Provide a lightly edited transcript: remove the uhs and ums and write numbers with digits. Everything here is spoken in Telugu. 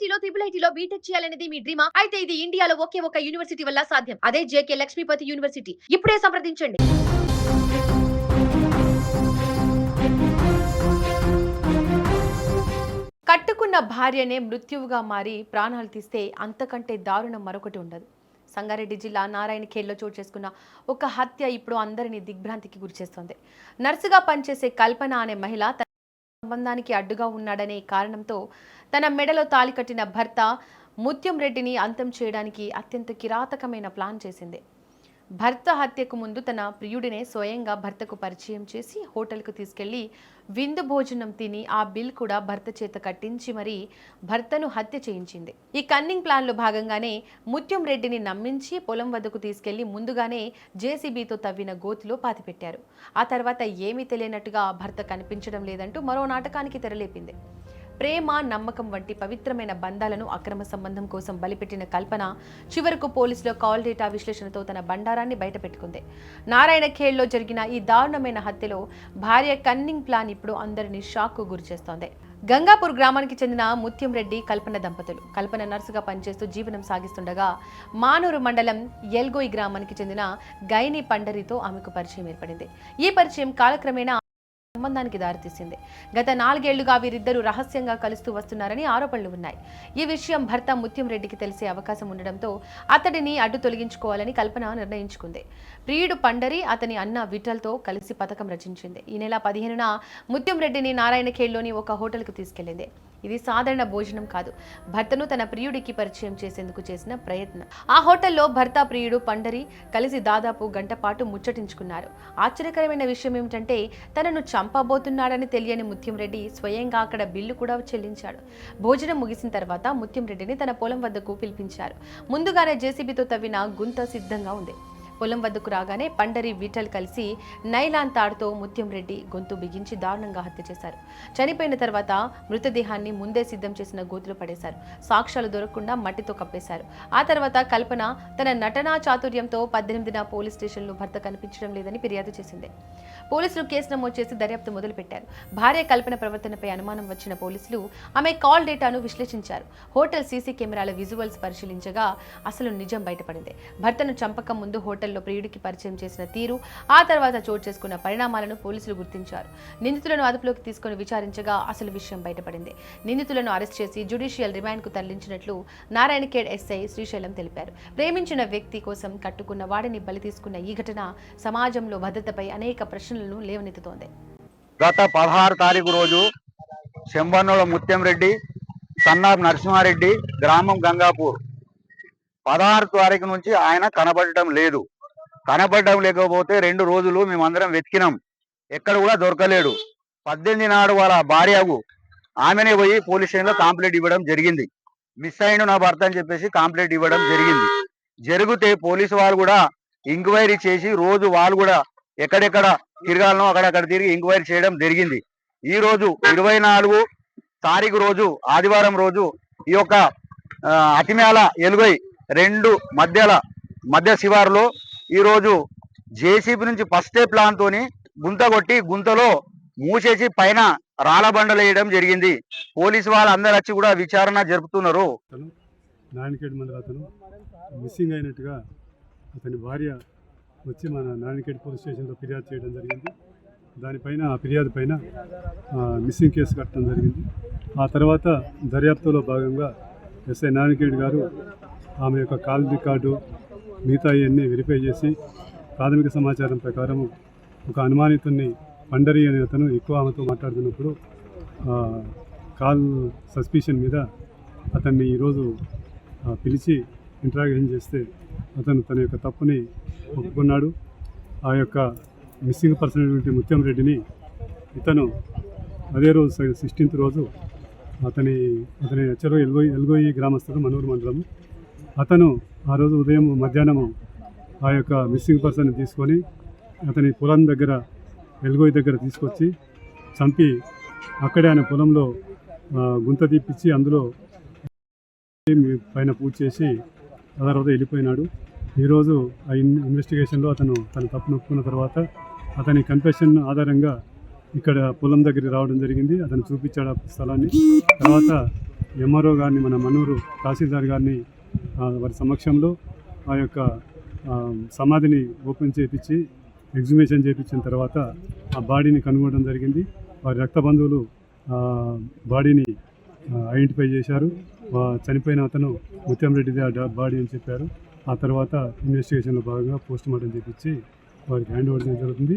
ఐఐటీలో IIITలో బీటెక్ చేయాలనేది మీ డ్రీమా? అయితే ఇది ఇండియాలో ఒకే ఒక యూనివర్సిటీ వల్ల సాధ్యం. అదే జేకే లక్ష్మీపతి యూనివర్సిటీ. ఇప్పుడే సంప్రదించండి. కట్టుకున్న భార్యనే మృత్యువుగా మారి ప్రాణాలు తీస్తే అంతకంటే దారుణం మరొకటి ఉండదు. సంగారెడ్డి జిల్లా నారాయణఖేడ్లో చోటు చేసుకున్న ఒక హత్య ఇప్పుడు అందరినీ దిగ్భ్రాంతికి గురిచేస్తోంది. నర్సుగా పనిచేసే కల్పన అనే మహిళ తన సంబంధానికి అడ్డుగా ఉన్నాడనే కారణంతో తన మెడలో తాళి కట్టిన భర్త ముత్యం రెడ్డిని అంతం చేయడానికి అత్యంత కిరాతకమైన ప్లాన్ చేసింది. భర్త హత్యకు ముందు తన ప్రియుడినే స్వయంగా భర్తకు పరిచయం చేసి హోటల్కు తీసుకెళ్లి విందు భోజనం తిని ఆ బిల్ కూడా భర్త చేత కట్టించి మరీ భర్తను హత్య చేయించింది. ఈ కన్నింగ్ ప్లాన్లో భాగంగానే ముత్యం రెడ్డిని నమ్మించి పొలం వద్దకు తీసుకెళ్లి ముందుగానే జేసీబీతో తవ్విన గోతిలో పాతిపెట్టారు. ఆ తర్వాత ఏమీ తెలియనట్టుగా భర్త కనిపించడం లేదంటూ మరో నాటకానికి తెరలేపింది. ప్రేమ, నమ్మకం వంటి పవిత్రమైన బంధాలను అక్రమ సంబంధం కోసం బలిపెట్టిన కల్పన చివరకు పోలీసుల కాల్ డేటా విశ్లేషణతో తన బండారాన్ని బయటపెట్టుకుంది. నారాయణఖేడ్లో జరిగిన ఈ దారుణమైన హత్యలో భార్య కన్నింగ్ ప్లాన్ ఇప్పుడు అందరినీ షాక్కు గురిచేస్తోంది. గంగాపూర్ గ్రామానికి చెందిన ముత్యం రెడ్డి, కల్పన దంపతులు. కల్పన నర్సుగా పనిచేస్తూ జీవనం సాగిస్తుండగా మానూరు మండలం ఎల్గోయి గ్రామానికి చెందిన గైని పండరితో ఆమెకు పరిచయం ఏర్పడింది. ఈ పరిచయం కాలక్రమేణా సంబంధానికి దారితీసింది. గత 4 ఏళ్లుగా వీరిద్దరూ రహస్యంగా కలుస్తూ వస్తున్నారని ఆరోపణలు ఉన్నాయి. ఈ విషయం భర్త ముత్యం రెడ్డికి తెలిసే అవకాశం ఉండడంతో అతడిని అడ్డు తొలగించుకోవాలని కల్పన నిర్ణయించుకుంది. ప్రియుడు పండరి అతని అన్న విఠల్తో కలిసి పథకం రచించింది. ఈ నెల 15న ముత్యం రెడ్డిని నారాయణఖేడ్లోని ఒక హోటల్కు తీసుకెళ్లింది. ఇది సాధారణ భోజనం కాదు, భర్తను తన ప్రియుడికి పరిచయం చేసేందుకు చేసిన ప్రయత్నం. ఆ హోటల్లో భర్త, ప్రియుడు పండరి కలిసి దాదాపు గంట పాటు ముచ్చటించుకున్నారు. ఆశ్చర్యకరమైన విషయం ఏమిటంటే తనను చంపబోతున్నాడని తెలియని ముత్యం రెడ్డి స్వయంగా అక్కడ బిల్లు కూడా చెల్లించాడు. భోజనం ముగిసిన తర్వాత ముత్యం రెడ్డిని తన పొలం వద్దకు పిలిపించారు. ముందుగానే జేసీబీతో తవ్విన గుంత సిద్ధంగా ఉంది. పొలం వద్దకు రాగానే పండరి, విఠల్ కలిసి నైలాన్ తాడుతో ముత్యం రెడ్డి గొంతు బిగించి దారుణంగా హత్య చేశారు. చనిపోయిన తర్వాత మృతదేహాన్ని ముందే సిద్ధం చేసిన గోతులు పడేశారు. సాక్ష్యాలు దొరకకుండా మట్టితో కప్పేశారు. ఆ తర్వాత కల్పన తన నటనా చాతుర్యంతో 18న పోలీస్ స్టేషన్లో భర్త కనిపించడం లేదని ఫిర్యాదు చేసింది. పోలీసులు కేసు నమోదు చేసి దర్యాప్తు మొదలుపెట్టారు. భార్య కల్పన ప్రవర్తనపై అనుమానం వచ్చిన పోలీసులు ఆమె కాల్ డేటాను విశ్లేషించారు. హోటల్ సీసీ కెమెరాల విజువల్స్ పరిశీలించగా అసలు నిజం బయటపడింది. భర్తను చంపక ముందు హోటల్లో ప్రియుడికి పరిచయం చేసిన తీరు, ఆ తర్వాత చోటు చేసుకున్న పరిణామాలను పోలీసులు గుర్తించారు. నిందితులను అదుపులోకి తీసుకుని విచారించగా అసలు విషయం బయటపడింది. నిందితులను అరెస్ట్ చేసి జ్యుడిషియల్ రిమాండ్కు తరలించినట్లు నారాయణఖేడ్ ఎస్ఐ శ్రీశైలం తెలిపారు. ప్రేమించిన వ్యక్తి కోసం కట్టుకున్న వాడిని బలి తీసుకున్న ఈ ఘటన సమాజంలో భద్రతపై అనేక ప్రశ్నలను లేవనెత్తుతోంది. గత 16 తారీఖు రోజు చెంబన్నోల ముత్యం రెడ్డి, సన్నాబ్ నరసింహారెడ్డి, గ్రామం గంగాపూర్. 16 తారీఖు నుంచి ఆయన కనబడటం లేకపోతే 2 రోజులు మేమందరం వెతికినాం, ఎక్కడ కూడా దొరకలేడు. 18 నాడు వాళ్ళ భార్యకు ఆమెనే పోయి పోలీస్ స్టేషన్లో కంప్లైంట్ ఇవ్వడం జరిగింది. మిస్ అయ్యిండు నా భర్త అని చెప్పేసి కంప్లైంట్ ఇవ్వడం జరిగింది. జరిగితే పోలీసు వాళ్ళు కూడా ఎంక్వైరీ చేసి రోజు వాళ్ళు కూడా ఎక్కడెక్కడ తిరగాలనో అక్కడక్కడ తిరిగి ఎంక్వైరీ చేయడం జరిగింది. ఈ రోజు 24 తారీఖు రోజు, ఆదివారం రోజు, ఈ యొక్క అతిమేల ఎలుగై 2 మధ్య శివారులో ఈరోజు జేసీబీ నుంచి ఫస్ట్ ప్లాన్ తోని గుంత కొట్టి గుంతలో మూసేసి పైన రాళ్ళ బండలు వేయడం జరిగింది. పోలీసు వాళ్ళు అందరు వచ్చి కూడా విచారణ జరుపుతున్నారు. నారాయణఖేడ్ మండల అతను మిస్సింగ్ అయినట్టుగా అతని భార్య వచ్చి మన నారాయణఖేడ్ పోలీస్ స్టేషన్లో ఫిర్యాదు చేయడం జరిగింది. దానిపైన ఆ ఫిర్యాదు పైన మిస్సింగ్ కేసు కట్టడం జరిగింది. ఆ తర్వాత దర్యాప్తులో భాగంగా ఎస్ఐ నారాయణఖేడ్ గారు ఆమె యొక్క కాల్ రికార్డు మిగతా ఇవన్నీ వెరిఫై చేసి ప్రాథమిక సమాచారం ప్రకారం ఒక అనుమానితుడిని పండరి అనే అతను ఎక్కువ ఆమెతో మాట్లాడుతున్నప్పుడు కాల్ సస్పిషన్ మీద అతన్ని ఈరోజు పిలిచి ఇంటరాగేషన్ చేస్తే అతను తన యొక్క తప్పుని ఒప్పుకున్నాడు. ఆ యొక్క మిస్సింగ్ పర్సన్ ముత్యం రెడ్డిని ఇతను అదే రోజు 16th రోజు అతని చెరువు ఎల్గోయి గ్రామస్తుడు, మనూరు మండలము. అతను ఆ రోజు ఉదయం మధ్యాహ్నము ఆ యొక్క మిస్సింగ్ పర్సన్ని తీసుకొని అతని పొలం దగ్గర, ఎల్గోయి దగ్గర తీసుకొచ్చి చంపి అక్కడే ఆయన పొలంలో గుంత తీపిచ్చి అందులో పైన పూజ చేసి ఆ తర్వాత వెళ్ళిపోయినాడు. ఈరోజు ఆ ఇన్వెస్టిగేషన్లో అతను తన తప్పును ఒప్పుకున్న తర్వాత అతని కన్ఫెషన్ ఆధారంగా ఇక్కడ పొలం దగ్గరికి రావడం జరిగింది. అతను చూపించాడు ఆ స్థలాన్ని. తర్వాత ఎంఆర్ఓ గారిని, మన మనూరు తహసీల్దార్ గారిని వారి సమక్షంలో ఆ యొక్క సమాధిని ఓపెన్ చేయించి ఎగ్జిబిషన్ చేయించిన తర్వాత ఆ బాడీని కనుగొనడం జరిగింది. వారి రక్త బంధువులు బాడీని ఐడెంటిఫై చేశారు. చనిపోయిన అతను ముత్యంరెడ్డిది ఆ బాడీ అని చెప్పారు. ఆ తర్వాత ఇన్వెస్టిగేషన్లో భాగంగా పోస్ట్ మార్టం చేయించి వారికి హ్యాండ్ ఓవర్ చేయడం జరుగుతుంది.